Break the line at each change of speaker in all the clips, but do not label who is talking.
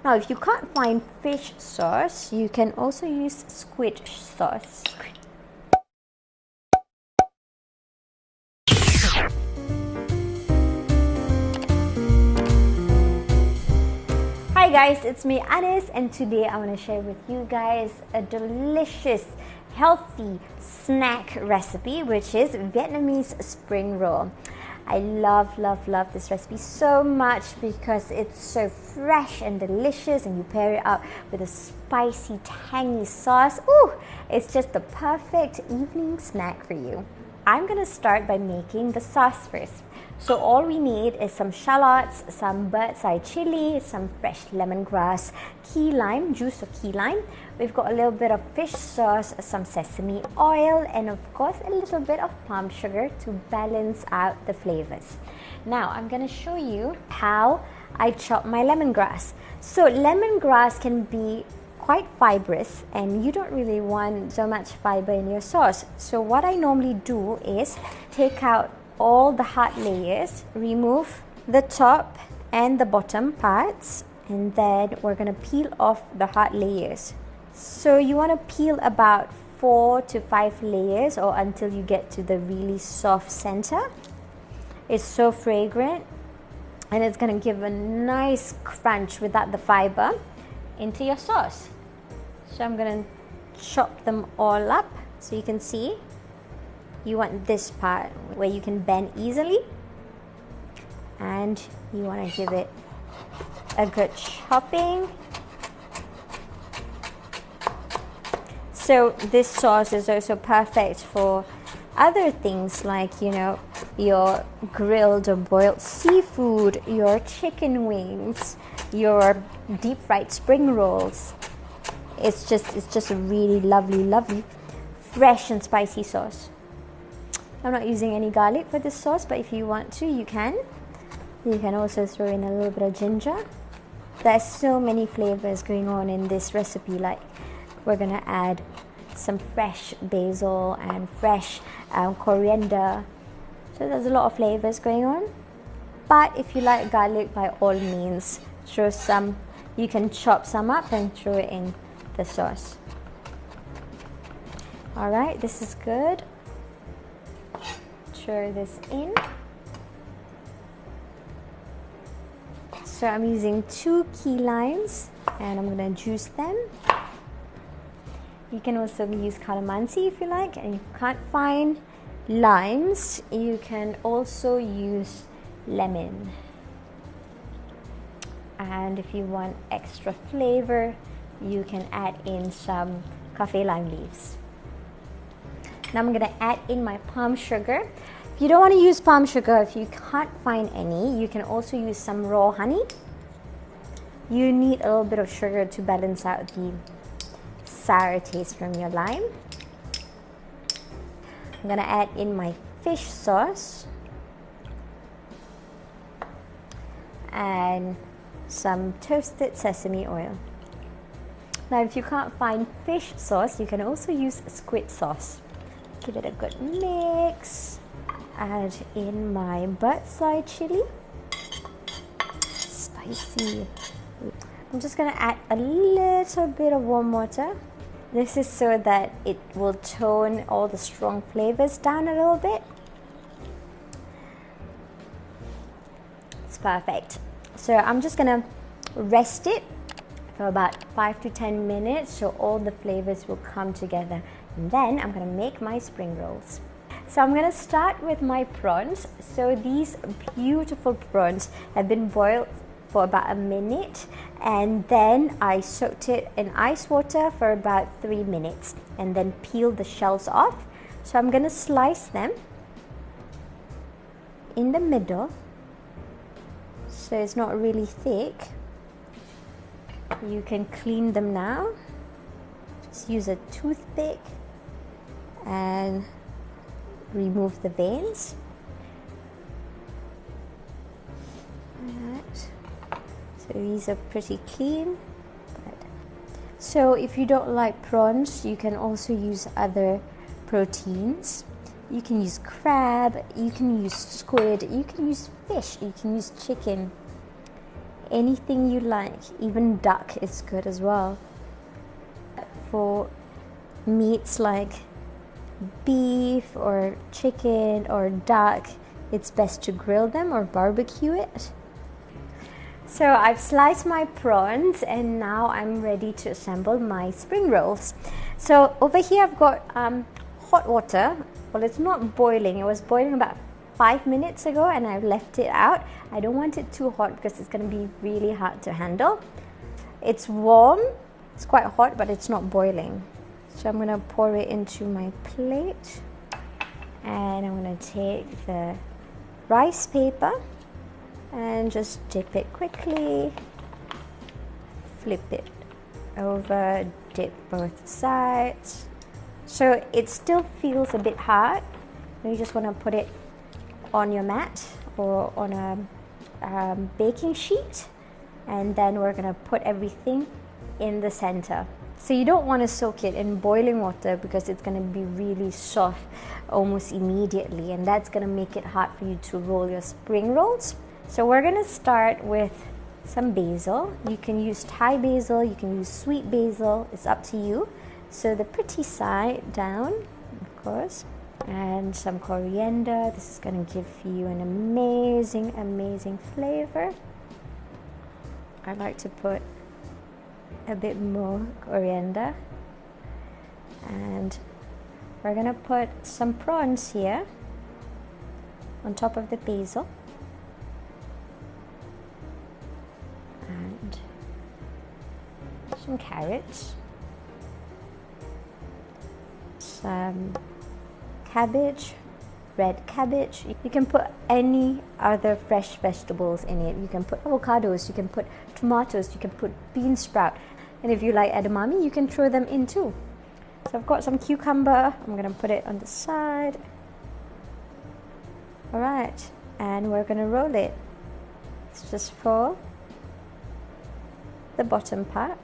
Now, if you can't find fish sauce, you can also use squid sauce. Hi guys, it's me Anis, and today I want to share with you guys a delicious, healthy snack recipe, which is Vietnamese spring roll. I love this recipe so much because it's so fresh and delicious, and you pair it up with a spicy, tangy sauce. Ooh, it's just the perfect evening snack for you. I'm gonna start by making the sauce first. So all we need is some shallots, some bird's eye chili, some fresh lemongrass, key lime, juice of key lime. We've got a little bit of fish sauce, some sesame oil, and of course a little bit of palm sugar to balance out the flavors. Now I'm going to show you how I chop my lemongrass. So lemongrass can be quite fibrous, and you don't really want so much fiber in your sauce. So what I normally do is take out all the hard layers, remove the top and the bottom parts, and then we're going to peel off the hard layers. So you want to peel about 4 to 5 layers, or until you get to the really soft center. It's so fragrant, and it's going to give a nice crunch without the fiber into your sauce. So I'm going to chop them all up so you can see. You want this part where you can bend easily, and you want to give it a good chopping. So this sauce is also perfect for other things like, you know, your grilled or boiled seafood, your chicken wings, your deep fried spring rolls. It's just a really lovely fresh and spicy sauce. I'm not using any garlic for this sauce, but if you want to, you can. You can also throw in a little bit of ginger. There's so many flavors going on in this recipe. Like, we're gonna add some fresh basil and fresh coriander. So there's a lot of flavors going on. But if you like garlic, by all means, throw some. You can chop some up and throw it in the sauce. All right, this is good. Throw this in. So I'm using 2 key limes, and I'm going to juice them. You can also use calamansi if you like, and if you can't find limes, you can also use lemon. And if you want extra flavor, you can add in some kaffir lime leaves. Now I'm going to add in my palm sugar. If you don't want to use palm sugar, if you can't find any, you can also use some raw honey. You need a little bit of sugar to balance out the sour taste from your lime. I'm going to add in my fish sauce and some toasted sesame oil. Now, if you can't find fish sauce, you can also use squid sauce. Give it a good mix. Add in my bird's eye chili. Spicy. I'm just going to add a little bit of warm water. This is so that it will tone all the strong flavors down a little bit. It's perfect. So I'm just going to rest it for about 5 to 10 minutes so all the flavors will come together. And then I'm going to make my spring rolls. So I'm going to start with my prawns. So these beautiful prawns have been boiled for about a minute, and then I soaked it in ice water for about 3 minutes, and then peeled the shells off. So I'm going to slice them in the middle so it's not really thick. You can clean them now. Just use a toothpick and remove the veins. Alright. So these are pretty clean. So if you don't like prawns, you can also use other proteins. You can use crab, you can use squid, you can use fish, you can use chicken. anything you like. Even duck is good as well. For meats like beef or chicken or duck, it's best to grill them or barbecue it. So I've sliced my prawns and now I'm ready to assemble my spring rolls. So over here I've got hot water. Well, it's not boiling. It was boiling about 5 minutes ago and I've left it out. I don't want it too hot because it's going to be really hard to handle. It's warm. It's quite hot, but it's not boiling. So I'm going to pour it into my plate and I'm going to take the rice paper and just dip it quickly, flip it over, dip both sides. So it still feels a bit hard. You just want to put it on your mat or on a baking sheet, and then we're going to put everything in the center. So you don't want to soak it in boiling water because it's going to be really soft almost immediately, and that's going to make it hard for you to roll your spring rolls. So we're going to start with some basil. You can use Thai basil, you can use sweet basil, it's up to you. So the pretty side down, of course, and some coriander. This is going to give you an amazing flavor. I like to put a bit more coriander, and we're going to put some prawns here on top of the basil, and some carrots, some cabbage, red cabbage. You can put any other fresh vegetables in it. You can put avocados, you can put tomatoes, you can put bean sprout, and if you like edamame, you can throw them in too. So I've got some cucumber. I'm going to put it on the side. All right, and we're going to roll it. It's just for the bottom part.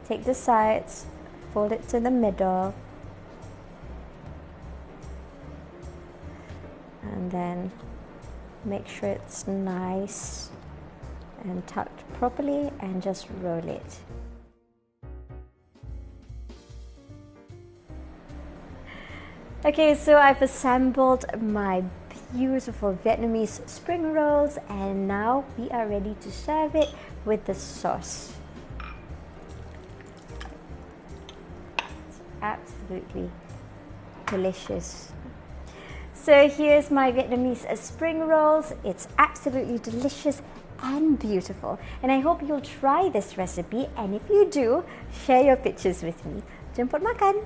Take the sides, fold it to the middle, and then make sure it's nice and tucked properly, and just roll it. Okay, so I've assembled my beautiful Vietnamese spring rolls, and now we are ready to serve it with the sauce. Absolutely delicious. So here's my Vietnamese spring rolls. It's absolutely delicious and beautiful, and I hope you'll try this recipe, and if you do, share your pictures with me. Jemput makan!